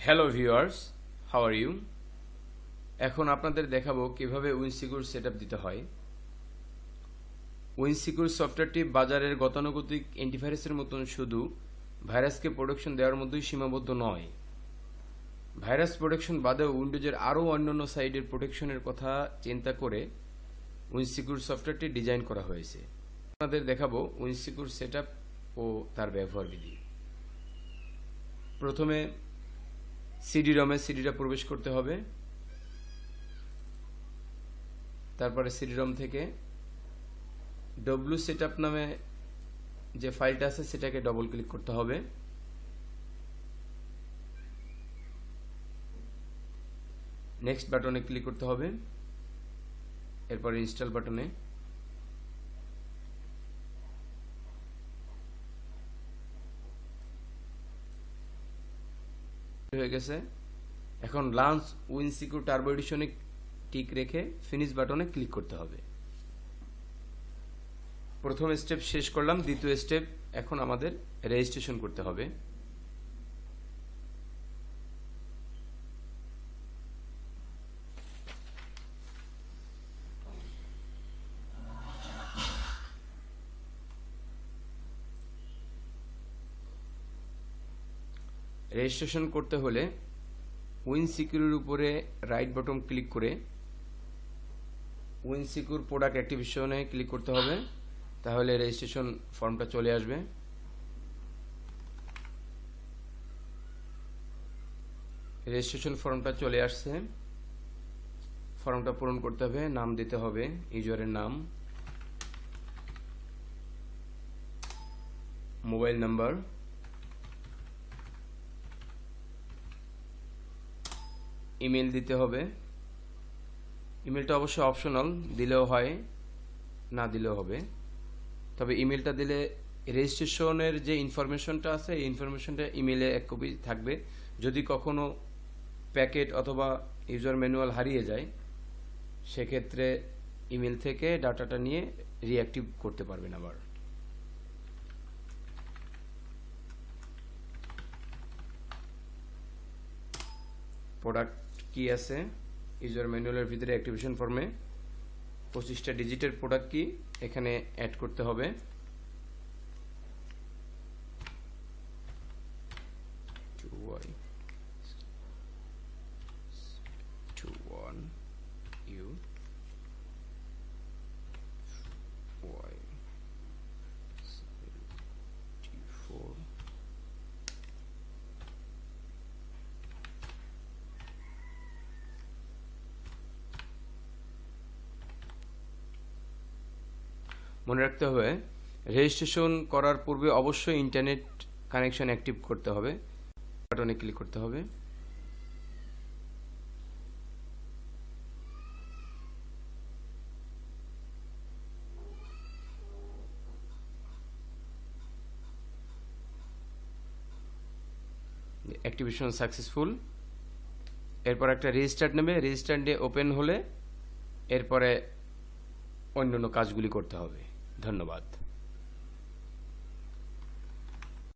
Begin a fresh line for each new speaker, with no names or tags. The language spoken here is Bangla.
Hello viewers, how are you? এখন আপনাদের দেখাবো কিভাবে উইনসিকিউর সেটআপ দিতে হয়। উইনসিকিউর সফটওয়্যারটি বাজারের গতানুগতিক অ্যান্টিভাইরাসের মতন শুধু ভাইরাসকে প্রোটেকশন দেওয়ার মধ্যেই সীমাবদ্ধ নয়। ভাইরাস প্রোটেকশন বাদেও উইন্ডোজের আরও অন্যান্য সাইডের প্রোটেকশনের কথা চিন্তা করে উইনসিকিউর সফটওয়্যারটি ডিজাইন করা হয়েছে। আপনাদের দেখাবো উইনসিকিউর সেটআপ ও তার ব্যবহার বিধি। প্রথমে সিডি-রমে সিডিটা প্রবেশ করতে হবে। তারপরে সিডি-রম থেকে wsetup নামে যে ফাইলটা আছে সেটাকে ডবল ক্লিক করতে হবে। নেক্সট বাটনে ক্লিক করতে হবে। এরপর ইনস্টল বাটনে হয়ে গেছে। এখন লঞ্চ উইনসিকিউর টার্বো এডিশনে টিক রেখে ফিনিশ বাটনে ক্লিক করতে হবে। প্রথম স্টেপ শেষ করলাম। দ্বিতীয় স্টেপ, এখন আমাদের রেজিস্ট্রেশন করতে হবে। রেজিস্ট্রেশন করতে হলে উইনসিকিউরের উপরে রাইট বাটন ক্লিক করে উইনসিকিউর প্রোডাক্ট অ্যাক্টিভেশনে ক্লিক করতে হবে। তাহলে রেজিস্ট্রেশন ফর্মটা চলে আসবে। রেজিস্ট্রেশন ফর্মটা চলে আসছে। ফর্মটা পূরণ করতে হবে। নাম দিতে হবে, ইউজারের নাম, মোবাইল নাম্বার, ইমেল দিতে হবে। ইমেলটা অবশ্যই অপশনাল, দিলেও হয় না দিলেও হবে। তবে ইমেলটা দিলে রেজিস্ট্রেশনের যে ইনফরমেশনটা আছে এই ইনফরমেশনটা ইমেলে এক কপি থাকবে। যদি কখনো প্যাকেট অথবা ইউজার ম্যানুয়াল হারিয়ে যায় সেক্ষেত্রে ইমেল থেকে ডাটাটা নিয়ে রিঅ্যাক্টিভ করতে পারবেন আবার। প্রোডাক্ট কি আছে ইউজার ম্যানুয়ালের ভিতরে অ্যাক্টিভেশন ফর্মে 25টা ডিজিটের প্রোডাক্ট কি এখানে অ্যাড করতে হবে। মনে রাখতে হবে রেজিস্ট্রেশন করার পূর্বে অবশ্যই ইন্টারনেট কানেকশন অ্যাক্টিভ করতে হবে। বাটনে ক্লিক করতে হবে। Activation successful. এরপর একটা রেজিস্টার্ড নেবে। রেজিস্টার্ডে ওপেন হলে এরপরে অন্যান্য কাজগুলি করতে হবে। ধন্যবাদ।